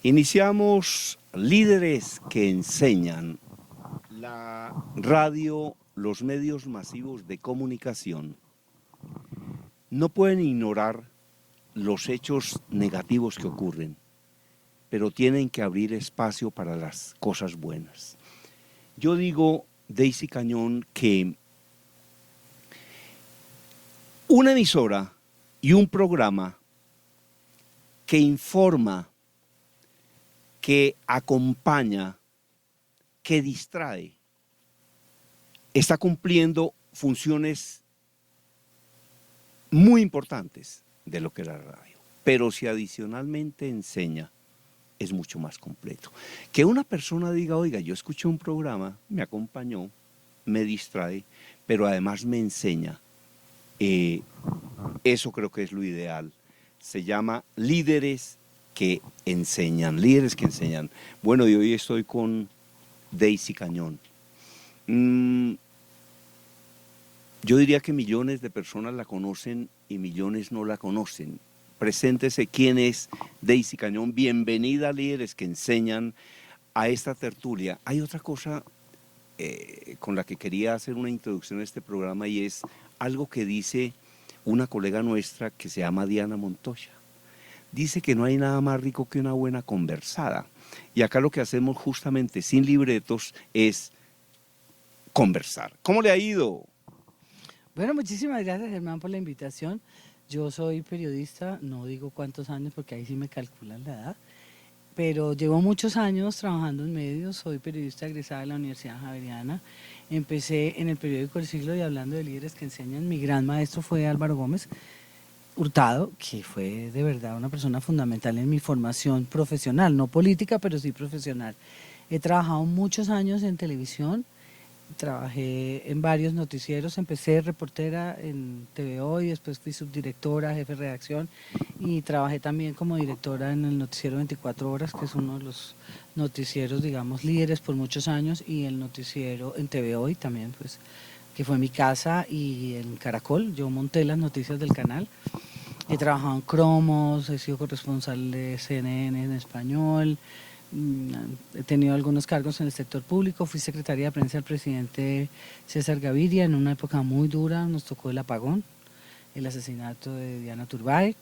Iniciamos Líderes que Enseñan, la radio, los medios masivos de comunicación no pueden ignorar los hechos negativos que ocurren, pero tienen que abrir espacio para las cosas buenas. Yo digo, Daisy Cañón, que una emisora y un programa que informa, que acompaña, que distrae, está cumpliendo funciones muy importantes de lo que es la radio. Pero si adicionalmente enseña, es mucho más completo. Que una persona diga, oiga, yo escuché un programa, me acompañó, me distrae, pero además me enseña, eso creo que es lo ideal. Se llama Líderes que Enseñan, Líderes que Enseñan. Bueno, y hoy estoy con Daisy Cañón. Yo diría que millones de personas la conocen y millones no la conocen. Preséntese quién es Daisy Cañón. Bienvenida a Líderes que Enseñan, a esta tertulia. Hay otra cosa con la que quería hacer una introducción a este programa, y es algo que dice una colega nuestra que se llama Diana Montoya. Dice que no hay nada más rico que una buena conversada. Y acá lo que hacemos justamente sin libretos es conversar. ¿Cómo le ha ido? Bueno, muchísimas gracias, Germán, por la invitación. Yo soy periodista, no digo cuántos años porque ahí sí me calculan la edad, pero llevo muchos años trabajando en medios, soy periodista egresada de la Universidad Javeriana. Empecé en el periódico El Siglo y hablando de líderes que enseñan. Mi gran maestro fue Álvaro Gómez Hurtado, que fue de verdad una persona fundamental en mi formación profesional, no política, pero sí profesional. He trabajado muchos años en televisión. Trabajé en varios noticieros, empecé reportera en TVO y después fui subdirectora, jefe de redacción, y trabajé también como directora en el noticiero 24 horas, que es uno de los noticieros, digamos, líderes por muchos años, y el noticiero en TVO y también, pues, que fue mi casa, y en Caracol. Yo monté las noticias del canal. He trabajado en Cromos, he sido corresponsal de CNN en español. He tenido algunos cargos en el sector público, fui secretaria de prensa del presidente César Gaviria en una época muy dura. Nos tocó el apagón, el asesinato de Diana Turbay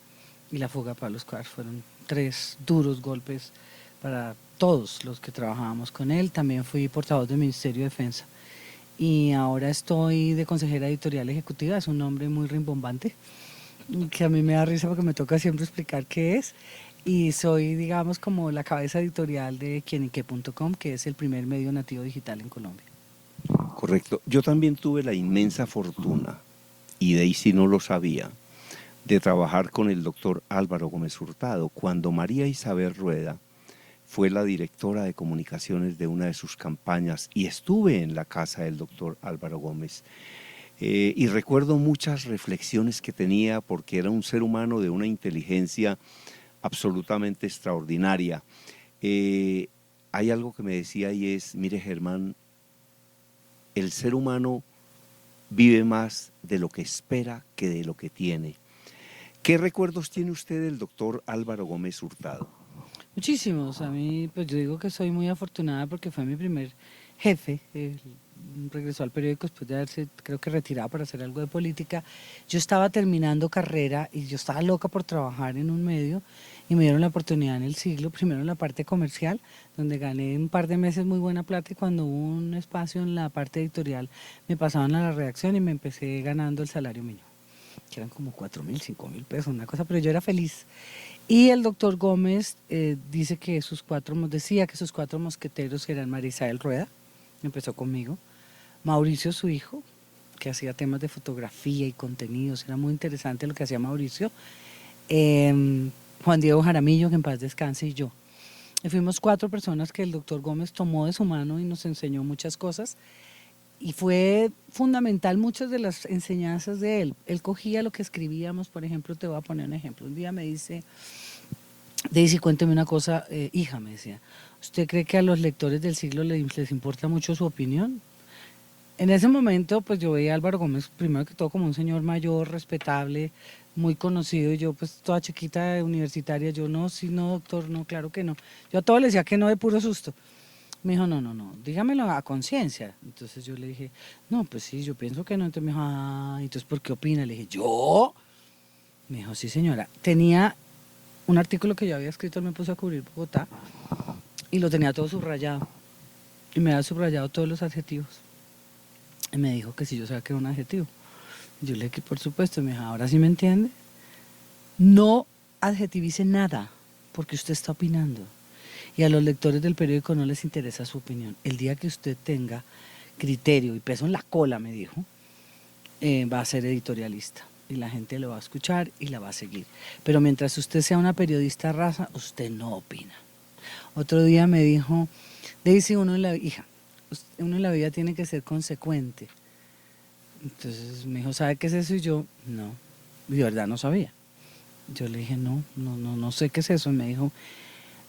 y la fuga de Pablo Escobar. Fueron 3 duros golpes para todos los que trabajábamos con él. También fui portavoz del Ministerio de Defensa y ahora estoy de consejera editorial ejecutiva. Es un nombre muy rimbombante que a mí me da risa porque me toca siempre explicar qué es. Y soy, digamos, como la cabeza editorial de quienique.com, que es el primer medio nativo digital en Colombia. Correcto. Yo también tuve la inmensa fortuna, y Daisy no lo sabía, de trabajar con el doctor Álvaro Gómez Hurtado cuando María Isabel Rueda fue la directora de comunicaciones de una de sus campañas, y estuve en la casa del doctor Álvaro Gómez. Y recuerdo muchas reflexiones que tenía, porque era un ser humano de una inteligencia absolutamente extraordinaria. Hay algo que me decía, y es, mire Germán, el ser humano vive más de lo que espera que de lo que tiene. ¿Qué recuerdos tiene usted del doctor Álvaro Gómez Hurtado? Muchísimos. A mí, pues yo digo que soy muy afortunada porque fue mi primer jefe. Regresó al periódico después de haberse, creo que retirado para hacer algo de política. Yo estaba terminando carrera y yo estaba loca por trabajar en un medio, y me dieron la oportunidad en El Siglo, primero en la parte comercial, donde gané un par de meses muy buena plata, y cuando hubo un espacio en la parte editorial me pasaban a la redacción y me empecé ganando el salario mínimo, que eran como 4.000, 5.000 pesos, una cosa, pero yo era feliz. Y el doctor Gómez decía que sus 4 mosqueteros eran María Isabel Rueda, empezó conmigo, Mauricio, su hijo, que hacía temas de fotografía y contenidos, era muy interesante lo que hacía Mauricio, Juan Diego Jaramillo, que en paz descanse, y yo. Y fuimos 4 personas que el doctor Gómez tomó de su mano y nos enseñó muchas cosas. Y fue fundamental muchas de las enseñanzas de él. Él cogía lo que escribíamos. Por ejemplo, te voy a poner un ejemplo. Un día me dice, Daisy, cuénteme una cosa, hija, me decía, ¿usted cree que a los lectores del Siglo les importa mucho su opinión? En ese momento, pues yo veía a Álvaro Gómez, primero que todo, como un señor mayor, respetable, muy conocido, y yo pues toda chiquita universitaria, yo no, sí, no, doctor, no, claro que no. Yo a todo le decía que no de puro susto. Me dijo, no, no, no, dígamelo a conciencia. Entonces yo le dije, no, pues sí, yo pienso que no. Entonces me dijo, ah, entonces ¿por qué opina? Le dije, ¿yo? Me dijo, sí, señora. Tenía un artículo que yo había escrito, él me puso a cubrir Bogotá, y lo tenía todo subrayado. Y me había subrayado todos los adjetivos. Y me dijo que si yo sabía que era un adjetivo. Y yo le dije que por supuesto. Y me dijo, ahora sí me entiende. No adjetivice nada, porque usted está opinando. Y a los lectores del periódico no les interesa su opinión. El día que usted tenga criterio y peso en la cola, me dijo, va a ser editorialista. Y la gente lo va a escuchar y la va a seguir. Pero mientras usted sea una periodista rasa, usted no opina. Otro día me dijo, Daisy, uno en la vida tiene que ser consecuente. Entonces me dijo, ¿sabe qué es eso? Y yo, no, de verdad no sabía. Yo le dije, no sé qué es eso. Y me dijo,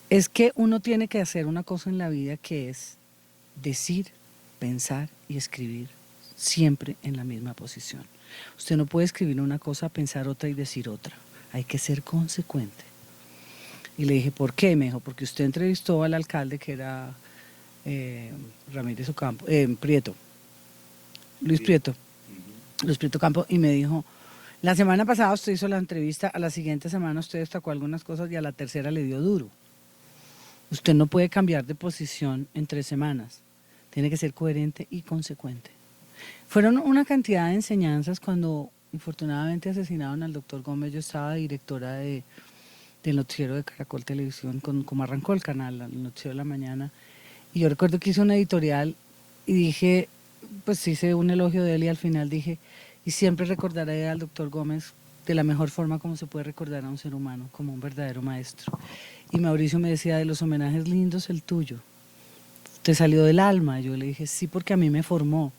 es que uno tiene que hacer una cosa en la vida que es decir, pensar y escribir siempre en la misma posición. Usted no puede escribir una cosa, pensar otra y decir otra. Hay que ser consecuente. Y le dije, ¿por qué? Me dijo, porque usted entrevistó al alcalde que era Ramírez Ocampo, Prieto, Luis Prieto, Luis Prieto Campo, y me dijo, la semana pasada usted hizo la entrevista, a la siguiente semana usted destacó algunas cosas y a la tercera le dio duro. Usted no puede cambiar de posición en 3 semanas. Tiene que ser coherente y consecuente. Fueron una cantidad de enseñanzas cuando infortunadamente asesinaron al doctor Gómez. Yo estaba directora del noticiero de Caracol Televisión, como arrancó el canal, el noticiero de la mañana. Y yo recuerdo que hice una editorial y dije, pues hice un elogio de él y al final dije, y siempre recordaré al doctor Gómez de la mejor forma como se puede recordar a un ser humano, como un verdadero maestro. Y Mauricio me decía, de los homenajes lindos, el tuyo. Te salió del alma. Yo le dije, sí, porque a mí me formó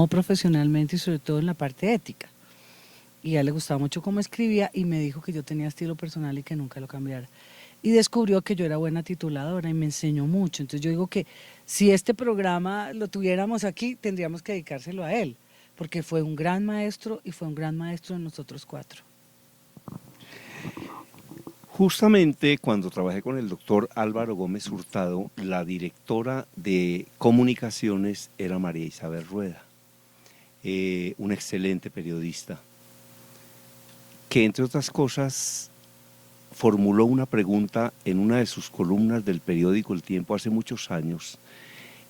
profesionalmente y sobre todo en la parte ética. Y a él le gustaba mucho cómo escribía y me dijo que yo tenía estilo personal y que nunca lo cambiara. Y descubrió que yo era buena tituladora y me enseñó mucho. Entonces yo digo que si este programa lo tuviéramos aquí, tendríamos que dedicárselo a él, porque fue un gran maestro y fue un gran maestro de nosotros 4. Justamente cuando trabajé con el doctor Álvaro Gómez Hurtado, la directora de comunicaciones era María Isabel Rueda, una excelente periodista, que entre otras cosas formuló una pregunta en una de sus columnas del periódico El Tiempo hace muchos años,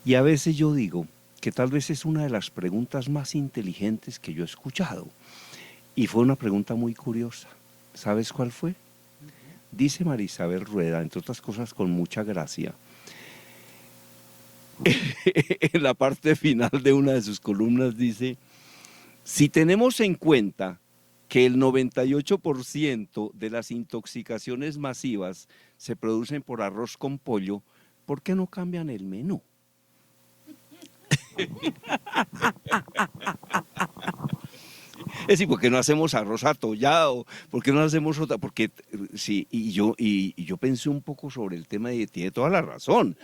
y a veces yo digo que tal vez es una de las preguntas más inteligentes que yo he escuchado, y fue una pregunta muy curiosa. ¿Sabes cuál fue? Dice María Isabel Rueda, entre otras cosas con mucha gracia, en la parte final de una de sus columnas dice, si tenemos en cuenta que el 98% de las intoxicaciones masivas se producen por arroz con pollo, ¿por qué no cambian el menú? Es decir, ¿por qué no hacemos arroz atollado? ¿Por qué no hacemos otra? Porque sí, y yo pensé un poco sobre el tema y tiene toda la razón.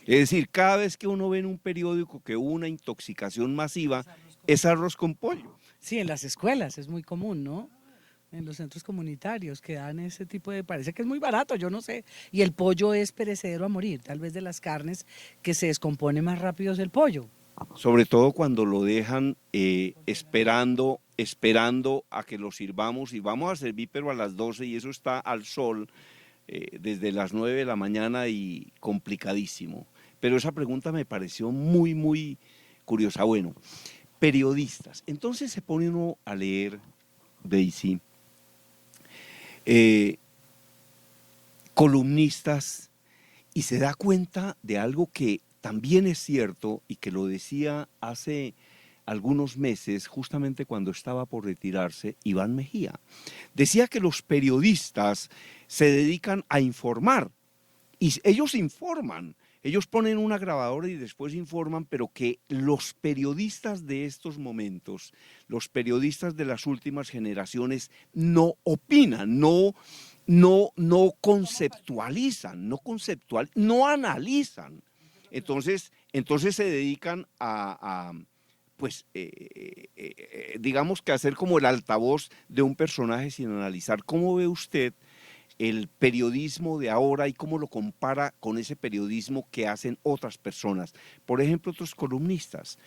Es decir, cada vez que uno ve en un periódico que hubo una intoxicación masiva, es arroz con pollo. Sí, en las escuelas es muy común, ¿no? En los centros comunitarios que dan ese tipo de, parece que es muy barato, yo no sé. Y el pollo es perecedero a morir, tal vez de las carnes que se descompone más rápido es el pollo. Sobre todo cuando lo dejan esperando a que lo sirvamos y vamos a servir pero a las 12 y eso está al sol desde las 9 de la mañana y complicadísimo. Pero esa pregunta me pareció muy, muy curiosa. Bueno, periodistas. Entonces se pone uno a leer, Daisy, columnistas y se da cuenta de algo que también es cierto y que lo decía hace algunos meses, justamente cuando estaba por retirarse, Iván Mejía. Decía que los periodistas se dedican a informar y ellos informan. Ellos ponen una grabadora y después informan, pero que los periodistas de estos momentos, los periodistas de las últimas generaciones, no opinan, no conceptualizan, no analizan. Entonces se dedican pues, digamos que hacer como el altavoz de un personaje sin analizar. ¿Cómo ve usted el periodismo de ahora y cómo lo compara con ese periodismo que hacen otras personas? Por ejemplo, otros columnistas.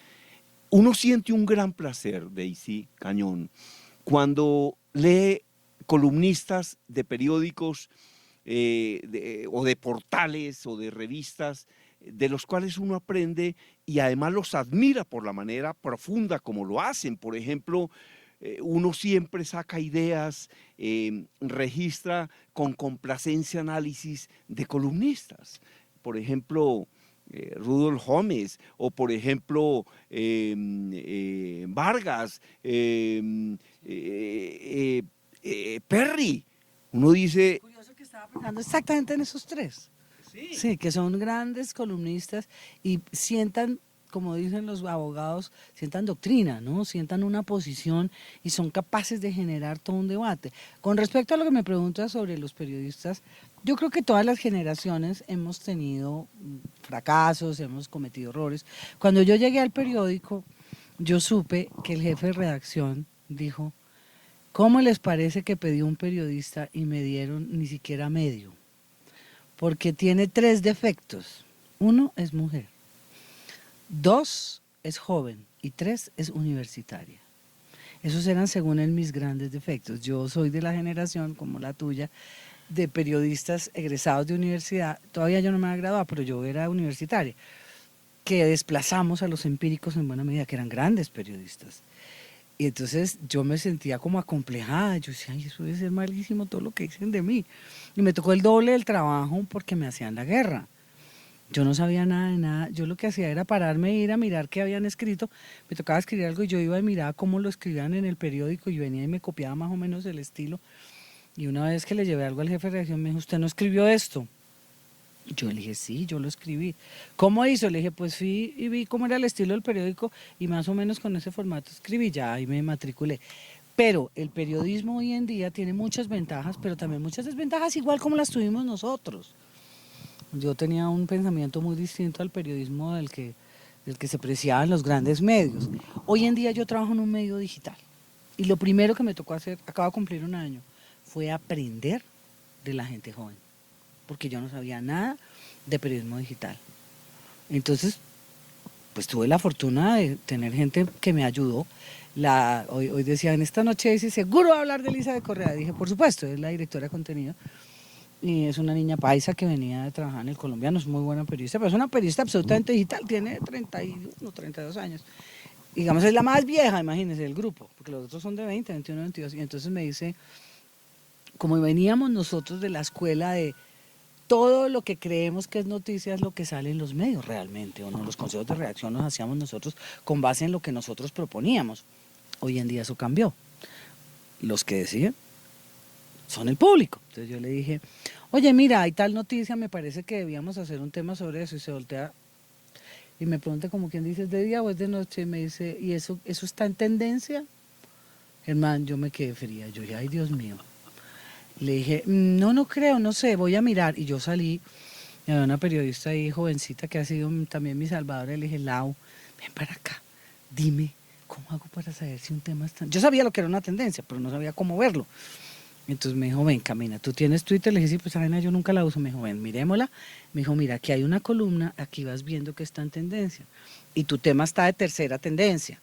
Uno siente un gran placer, Daisy Cañón, cuando lee columnistas de periódicos o de portales o de revistas de los cuales uno aprende y además los admira por la manera profunda como lo hacen. Por ejemplo, uno siempre saca ideas, registra con complacencia análisis de columnistas. Por ejemplo, Rudolf Gómez, o por ejemplo Vargas, Perry. Uno dice... Curioso que estaba pensando exactamente en esos tres. Sí, que son grandes columnistas y sientan, como dicen los abogados, sientan doctrina, ¿no? Sientan una posición y son capaces de generar todo un debate. Con respecto a lo que me preguntas sobre los periodistas, yo creo que todas las generaciones hemos tenido fracasos, hemos cometido errores. Cuando yo llegué al periódico, yo supe que el jefe de redacción dijo: ¿cómo les parece que pedí un periodista y me dieron ni siquiera medio? Porque tiene 3 defectos. 1, es mujer. 2, es joven. Y 3, es universitaria. Esos eran, según él, mis grandes defectos. Yo soy de la generación, como la tuya, de periodistas egresados de universidad. Todavía yo no me había graduado, pero yo era universitaria, que desplazamos a los empíricos en buena medida, que eran grandes periodistas. Y entonces yo me sentía como acomplejada. Yo decía: ay, eso debe ser malísimo todo lo que dicen de mí. Y me tocó el doble del trabajo porque me hacían la guerra. Yo no sabía nada de nada. Yo lo que hacía era pararme e ir a mirar qué habían escrito. Me tocaba escribir algo y yo iba y miraba cómo lo escribían en el periódico y venía y me copiaba más o menos el estilo. Y una vez que le llevé algo al jefe de redacción, me dijo: ¿usted no escribió esto? Yo le dije: sí, yo lo escribí. ¿Cómo hizo? Le dije: pues fui y vi cómo era el estilo del periódico y más o menos con ese formato escribí, ya ahí me matriculé. Pero el periodismo hoy en día tiene muchas ventajas, pero también muchas desventajas, igual como las tuvimos nosotros. Yo tenía un pensamiento muy distinto al periodismo del que se preciaba en los grandes medios. Hoy en día yo trabajo en un medio digital y lo primero que me tocó hacer, acabo de cumplir un año, fue aprender de la gente joven, porque yo no sabía nada de periodismo digital. Entonces, pues tuve la fortuna de tener gente que me ayudó. Hoy decían: esta noche dice, seguro va a hablar de Elizabeth Correa. Dije: por supuesto, es la directora de contenido. Y es una niña paisa que venía de trabajar en El Colombiano, es muy buena periodista, pero es una periodista absolutamente digital, tiene 31, 32 años. Digamos, es la más vieja, imagínense, del grupo, porque los otros son de 20, 21, 22. Y entonces me dice, como veníamos nosotros de la escuela de todo lo que creemos que es noticia es lo que sale en los medios realmente, o no, los consejos de redacción los hacíamos nosotros con base en lo que nosotros proponíamos. Hoy en día eso cambió. Los que deciden son el público. Entonces yo le dije: oye, mira, hay tal noticia, me parece que debíamos hacer un tema sobre eso. Y se voltea y me pregunta, como quien dice: ¿es de día o es de noche? Y me dice: ¿y eso está en tendencia? Germán, yo me quedé fría. Yo dije: ay, Dios mío. Le dije: no, no creo, no sé, voy a mirar. Y yo salí, y había una periodista ahí, jovencita, que ha sido también mi salvadora. Le dije: Lau, ven para acá, dime, ¿cómo hago para saber si un tema está...? Yo sabía lo que era una tendencia, pero no sabía cómo verlo. Entonces me dijo: ven, camina, ¿tú tienes Twitter? Le dije: sí, pues esa vaina yo nunca la uso. Me dijo: ven, miremosla. Me dijo: mira, aquí hay una columna, aquí vas viendo que está en tendencia. Y tu tema está de tercera tendencia.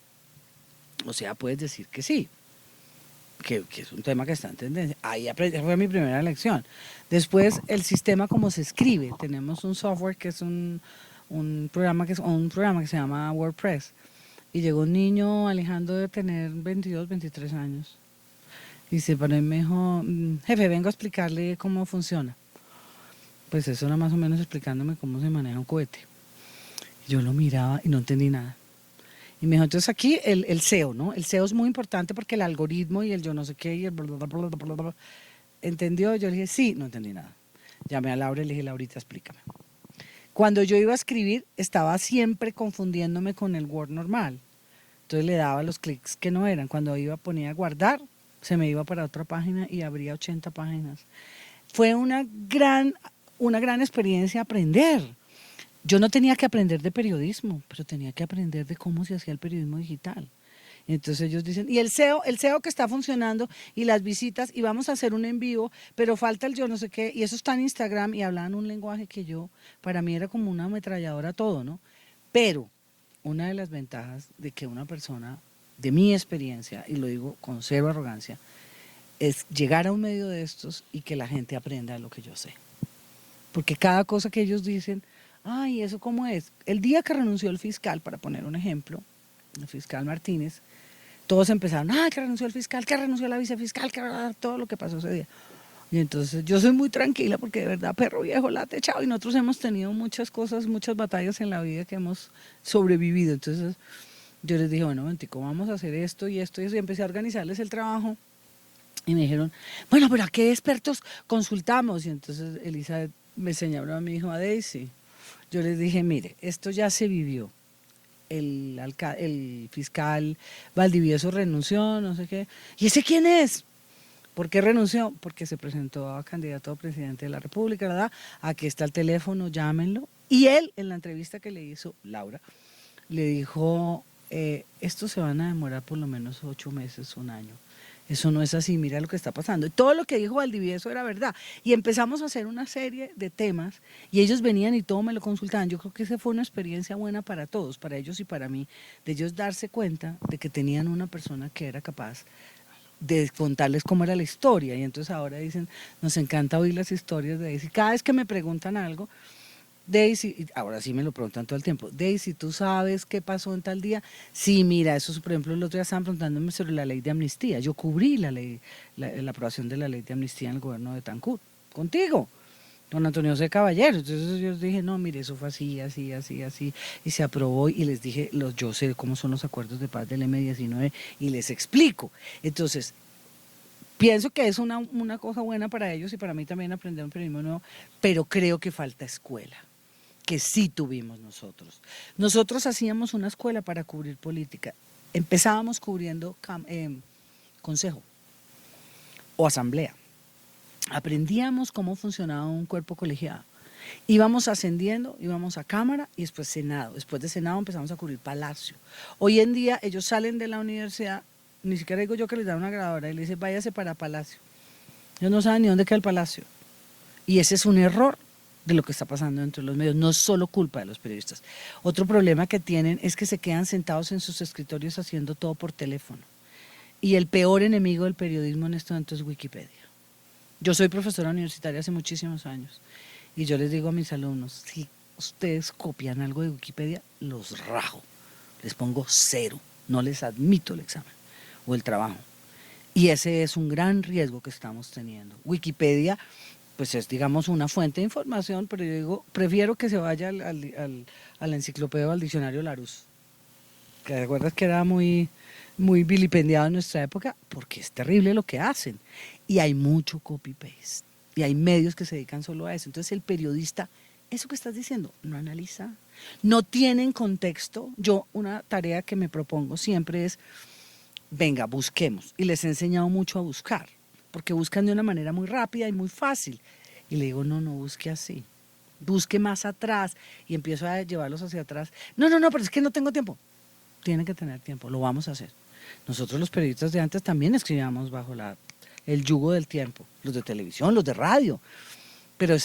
O sea, puedes decir que sí. Que es un tema que está en tendencia. Ahí aprendí, fue mi primera lección. Después, el sistema como se escribe. Tenemos un software que es un programa que se llama WordPress. Y llegó un niño, Alejandro, de tener 22, 23 años. Y se paró y me dijo: jefe, vengo a explicarle cómo funciona. Pues eso era más o menos explicándome cómo se maneja un cohete. Yo lo miraba y no entendí nada. Y me dijo: entonces aquí el SEO, ¿no? El SEO es muy importante porque el algoritmo y el yo no sé qué y el bla, bla, bla, bla, bla, bla. ¿Entendió? Yo le dije: sí, no entendí nada. Llamé a Laura y le dije: Laurita, explícame. Cuando yo iba a escribir, estaba siempre confundiéndome con el Word normal. Entonces le daba los clics que no eran. Cuando ponía a guardar, se me iba para otra página y abría 80 páginas. Fue una gran experiencia aprender. Yo no tenía que aprender de periodismo, pero tenía que aprender de cómo se hacía el periodismo digital. Entonces ellos dicen, y el SEO que está funcionando y las visitas y vamos a hacer un en vivo, pero falta el yo no sé qué, y eso está en Instagram y hablaban un lenguaje que yo, para mí era como una ametralladora todo, ¿no? Pero una de las ventajas de que una persona, de mi experiencia, y lo digo con cero arrogancia, es llegar a un medio de estos y que la gente aprenda lo que yo sé. Porque cada cosa que ellos dicen, ay, ¿eso cómo es? El día que renunció el fiscal, para poner un ejemplo, el fiscal Martínez, todos empezaron, que renunció el fiscal, que renunció la vicefiscal, que todo lo que pasó ese día. Y entonces yo soy muy tranquila porque de verdad, perro viejo, late, chao. Y nosotros hemos tenido muchas cosas, muchas batallas en la vida que hemos sobrevivido. Entonces yo les dije, bueno, momentico, vamos a hacer esto y esto y eso. Y empecé a organizarles el trabajo. Y me dijeron, bueno, pero ¿a qué expertos consultamos? Y entonces Elizabeth me señaló a mi hijo, a Daisy. Yo les dije, mire, esto ya se vivió. El fiscal Valdivieso renunció, no sé qué. ¿Y ese quién es? ¿Por qué renunció? Porque se presentó a candidato a presidente de la República, ¿verdad? Aquí está el teléfono, llámenlo. Y él, en la entrevista que le hizo Laura, le dijo, estos se van a demorar por lo menos 8 meses, un año. Eso no es así, mira lo que está pasando. Y todo lo que dijo Valdivieso era verdad. Y empezamos a hacer una serie de temas y ellos venían y todo me lo consultaban. Yo creo que esa fue una experiencia buena para todos, para ellos y para mí, de ellos darse cuenta de que tenían una persona que era capaz de contarles cómo era la historia. Y entonces ahora dicen, nos encanta oír las historias de Daisy. Cada vez que me preguntan algo, Daisy, ahora sí me lo preguntan todo el tiempo, Daisy, ¿tú sabes qué pasó en tal día? Sí, mira, eso por ejemplo el otro día estaban preguntándome sobre la ley de amnistía. Yo cubrí la aprobación de la ley de amnistía en el gobierno de Tancur, contigo, don Antonio C. Caballero. Entonces yo dije, no, mire, eso fue así, así, así, así, y se aprobó y les dije, yo sé cómo son los acuerdos de paz del M-19 y les explico. Entonces, pienso que es una cosa buena para ellos y para mí también aprender un periodismo nuevo, pero creo que falta escuela, que sí tuvimos nosotros. Nosotros hacíamos una escuela para cubrir política. Empezábamos cubriendo consejo o asamblea. Aprendíamos cómo funcionaba un cuerpo colegiado. Íbamos ascendiendo, íbamos a Cámara y después Senado. Después de Senado empezamos a cubrir Palacio. Hoy en día ellos salen de la universidad, ni siquiera digo yo que les da una grabadora y les dice váyase para Palacio. Ellos no saben ni dónde queda el Palacio. Y ese es un error de lo que está pasando dentro de los medios, no es solo culpa de los periodistas. Otro problema que tienen es que se quedan sentados en sus escritorios haciendo todo por teléfono. Y el peor enemigo del periodismo en este momento es Wikipedia. Yo soy profesora universitaria hace muchísimos años y yo les digo a mis alumnos, si ustedes copian algo de Wikipedia, los rajo, les pongo 0, no les admito el examen o el trabajo. Y ese es un gran riesgo que estamos teniendo. Wikipedia pues es, digamos, una fuente de información, pero yo digo, prefiero que se vaya a la enciclopedia o al diccionario Larousse. ¿Te acuerdas que era muy vilipendiado en nuestra época? Porque es terrible lo que hacen. Y hay mucho copy-paste. Y hay medios que se dedican solo a eso. Entonces el periodista, eso que estás diciendo, no analiza. No tienen contexto. Yo, una tarea que me propongo siempre es, venga, busquemos. Y les he enseñado mucho a buscar, porque buscan de una manera muy rápida y muy fácil. Y le digo, no busque así, busque más atrás, y empiezo a llevarlos hacia atrás. No, pero es que no tengo tiempo. Tiene que tener tiempo, lo vamos a hacer. Nosotros los periodistas de antes también escribíamos bajo el yugo del tiempo, los de televisión, los de radio, pero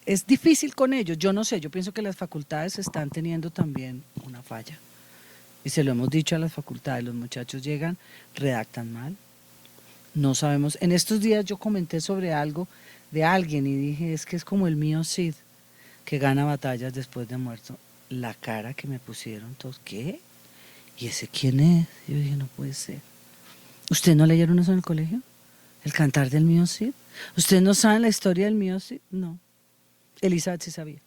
es difícil con ellos. Yo no sé, yo pienso que las facultades están teniendo también una falla. Y se lo hemos dicho a las facultades, los muchachos llegan, redactan mal, no sabemos. En estos días yo comenté sobre algo de alguien y dije, es que es como el mío Cid, que gana batallas después de muerto. La cara que me pusieron todos, ¿qué? ¿Y ese quién es? Yo dije, no puede ser. ¿Ustedes no leyeron eso en el colegio? ¿El cantar del mío Cid? ¿Ustedes no saben la historia del mío Cid? No. Elizabeth sí sabía,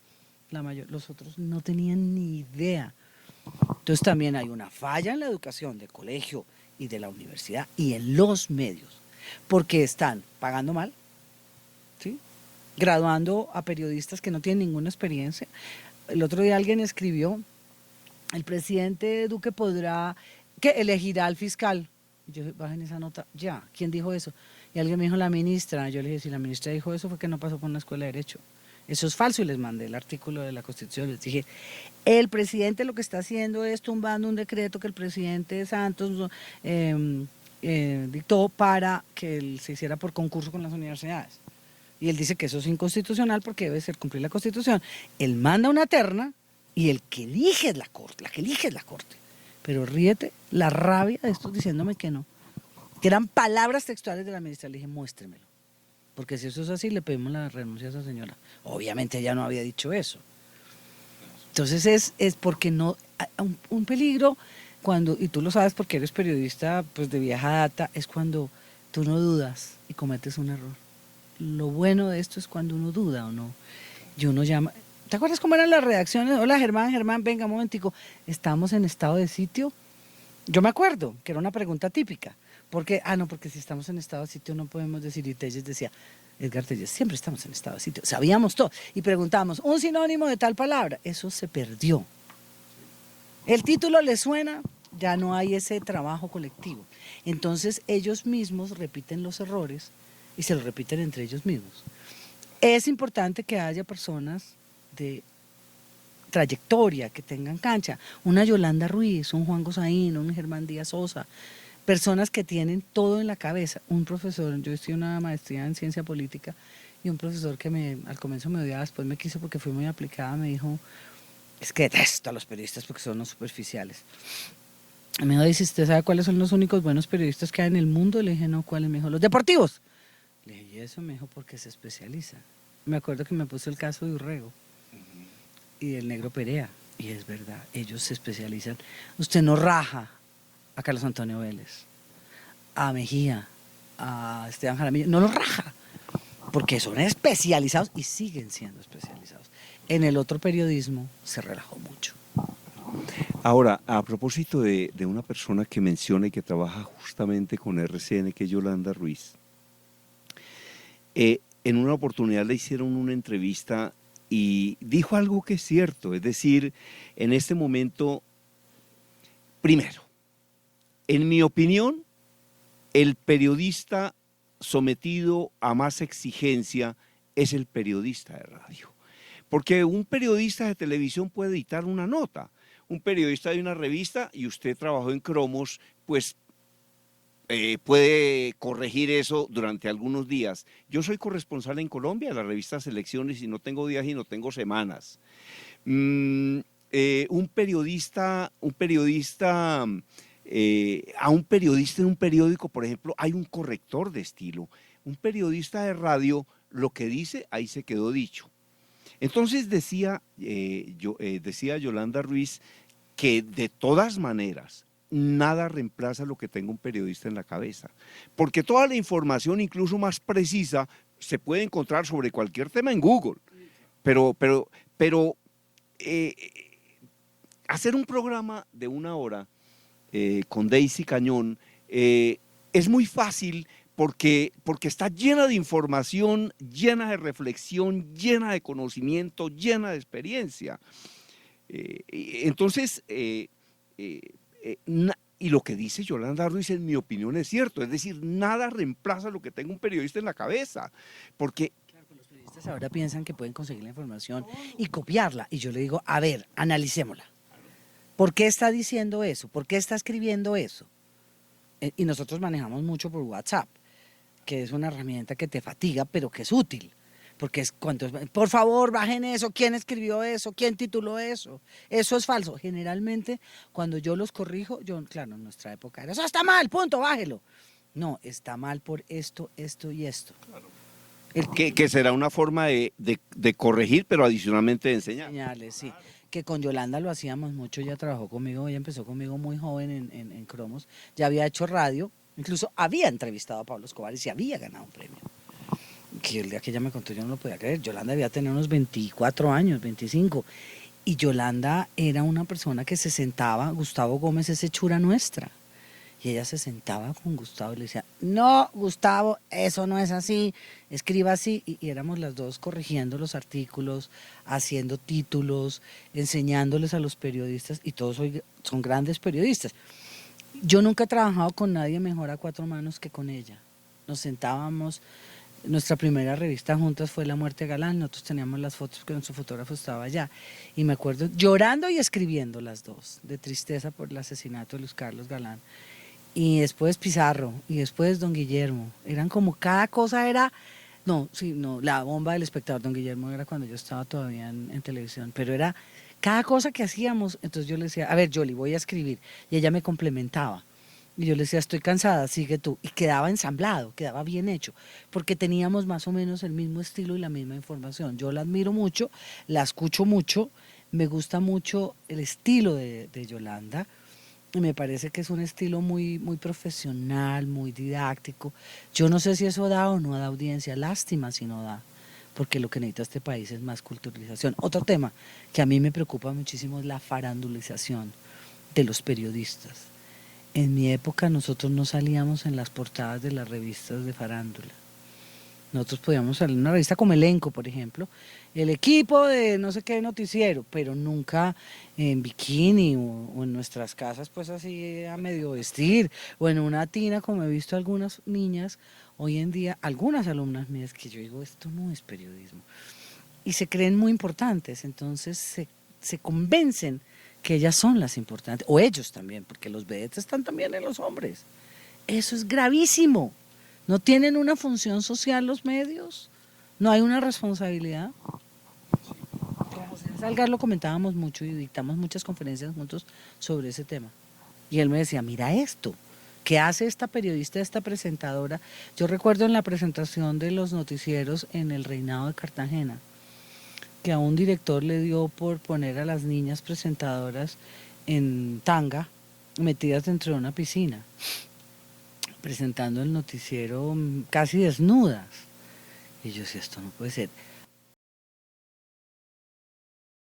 la mayor. Los otros no tenían ni idea. Entonces también hay una falla en la educación del colegio y de la universidad y en los medios, porque están pagando mal, ¿sí? Graduando a periodistas que no tienen ninguna experiencia. El otro día alguien escribió, el presidente Duque que elegirá al fiscal. Yo bajen esa nota, ya, ¿quién dijo eso? Y alguien me dijo, la ministra. Yo le dije, si la ministra dijo eso fue que no pasó por una escuela de Derecho. Eso es falso y les mandé el artículo de la Constitución. Les dije, el presidente lo que está haciendo es tumbando un decreto que el presidente Santos dictó para que se hiciera por concurso con las universidades. Y él dice que eso es inconstitucional porque debe ser cumplir la Constitución. Él manda una terna y el que elige es la Corte, la que elige es la Corte. Pero ríete la rabia de estos diciéndome que no. Que eran palabras textuales de la ministra. Le dije, muéstremelo. Porque si eso es así, le pedimos la renuncia a esa señora. Obviamente ella no había dicho eso. Entonces es porque no, un peligro cuando, y tú lo sabes porque eres periodista pues de vieja data, es cuando tú no dudas y cometes un error. Lo bueno de esto es cuando uno duda o no. Y uno llama, ¿te acuerdas cómo eran las reacciones? Hola Germán, venga un momentico, ¿estamos en estado de sitio? Yo me acuerdo que era una pregunta típica. Porque, no, porque si estamos en estado de sitio no podemos decir, y Telles decía, Edgar Telles, siempre estamos en estado de sitio, sabíamos todo, y preguntábamos, un sinónimo de tal palabra, eso se perdió. El título le suena, ya no hay ese trabajo colectivo. Entonces ellos mismos repiten los errores y se los repiten entre ellos mismos. Es importante que haya personas de trayectoria, que tengan cancha, una Yolanda Ruiz, un Juan Gosaín, un Germán Díaz Sosa, personas que tienen todo en la cabeza. Un profesor, yo estudié una maestría en ciencia política y un profesor que al comienzo me odiaba, después me quiso porque fui muy aplicada, me dijo, es que detesto a los periodistas porque son los superficiales. Me dijo, dice, ¿usted sabe cuáles son los únicos buenos periodistas que hay en el mundo? Le dije, no, ¿cuáles? Me dijo, los deportivos. Le dije, ¿y eso? Me dijo, porque se especializa. Me acuerdo que me puso el caso de Urrego y del Negro Perea, y es verdad, ellos se especializan. Usted no raja a Carlos Antonio Vélez, a Mejía, a Esteban Jaramillo, no los raja, porque son especializados y siguen siendo especializados. En el otro periodismo se relajó mucho. Ahora, a propósito de una persona que menciona y que trabaja justamente con RCN, que es Yolanda Ruiz, en una oportunidad le hicieron una entrevista y dijo algo que es cierto, es decir, en este momento, primero, en mi opinión, el periodista sometido a más exigencia es el periodista de radio. Porque un periodista de televisión puede editar una nota, un periodista de una revista, y usted trabajó en Cromos, pues puede corregir eso durante algunos días. Yo soy corresponsal en Colombia de la revista Selecciones y no tengo días y no tengo semanas. Un periodista en un periódico, por ejemplo, hay un corrector de estilo. Un periodista de radio, lo que dice, ahí se quedó dicho. Entonces decía Yolanda Ruiz que de todas maneras nada reemplaza lo que tenga un periodista en la cabeza, porque toda la información, incluso más precisa, se puede encontrar sobre cualquier tema en Google, pero hacer un programa de 1 hora con Daisy Cañón es muy fácil porque está llena de información, llena de reflexión, llena de conocimiento, llena de experiencia. Entonces, y lo que dice Yolanda Ruiz, en mi opinión, es cierto. Es decir, nada reemplaza lo que tenga un periodista en la cabeza. Porque los periodistas ahora piensan que pueden conseguir la información y copiarla. Y yo le digo, a ver, analicémosla. ¿Por qué está diciendo eso? ¿Por qué está escribiendo eso? Y nosotros manejamos mucho por WhatsApp, que es una herramienta que te fatiga, pero que es útil. Porque es cuando, por favor, bajen eso, ¿quién escribió eso? ¿Quién tituló eso? Eso es falso. Generalmente, cuando yo los corrijo, claro, en nuestra época era, eso está mal, punto, bájelo. No, está mal por esto, esto y esto. Claro. Que será una forma de corregir, pero adicionalmente de enseñar. Señales, sí. Que con Yolanda lo hacíamos mucho, ella trabajó conmigo, ella empezó conmigo muy joven en Cromos, ya había hecho radio, incluso había entrevistado a Pablo Escobar y se había ganado un premio. Que el día que ella me contó yo no lo podía creer. Yolanda debía tener unos 24 años, 25. Y Yolanda era una persona que se sentaba, Gustavo Gómez es hechura nuestra. Y ella se sentaba con Gustavo y le decía, no, Gustavo, eso no es así, escriba así. Y éramos las dos corrigiendo los artículos, haciendo títulos, enseñándoles a los periodistas, y todos hoy son grandes periodistas. Yo nunca he trabajado con nadie mejor a 4 manos que con ella. Nos sentábamos, Nuestra primera revista juntas fue La Muerte Galán, nosotros teníamos las fotos que nuestro fotógrafo estaba allá. Y me acuerdo llorando y escribiendo las dos, de tristeza por el asesinato de Luis Carlos Galán. Y después Pizarro, y después Don Guillermo. Eran como cada cosa era... No, sí, no, la bomba del espectador, Don Guillermo era cuando yo estaba todavía en televisión, pero era cada cosa que hacíamos, entonces yo le decía, a ver, Yoli, voy a escribir, y ella me complementaba. Y yo le decía, estoy cansada, sigue tú. Y quedaba ensamblado, quedaba bien hecho, porque teníamos más o menos el mismo estilo y la misma información. Yo la admiro mucho, la escucho mucho, me gusta mucho el estilo de Yolanda, y me parece que es un estilo muy, muy profesional, muy didáctico. Yo no sé si eso da o no da audiencia, lástima si no da, porque lo que necesita este país es más culturalización. Otro tema que a mí me preocupa muchísimo es la farandulización de los periodistas. En mi época nosotros no salíamos en las portadas de las revistas de farándula. Nosotros podíamos salir en una revista como Elenco, por ejemplo, el equipo de no sé qué noticiero, pero nunca en bikini o en nuestras casas, pues así a medio vestir, o en una tina, como he visto algunas niñas hoy en día, algunas alumnas mías, que yo digo, esto no es periodismo. Y se creen muy importantes, entonces se convencen que ellas son las importantes, o ellos también, porque los vedettes están también en los hombres. Eso es gravísimo. ¿No tienen una función social los medios? ¿No hay una responsabilidad? Con José Salgar lo comentábamos mucho y dictamos muchas conferencias juntos sobre ese tema. Y él me decía, mira esto, ¿qué hace esta periodista, esta presentadora? Yo recuerdo en la presentación de los noticieros en el Reinado de Cartagena, que a un director le dio por poner a las niñas presentadoras en tanga, metidas dentro de una piscina, presentando el noticiero casi desnudas. Y yo decía, esto no puede ser.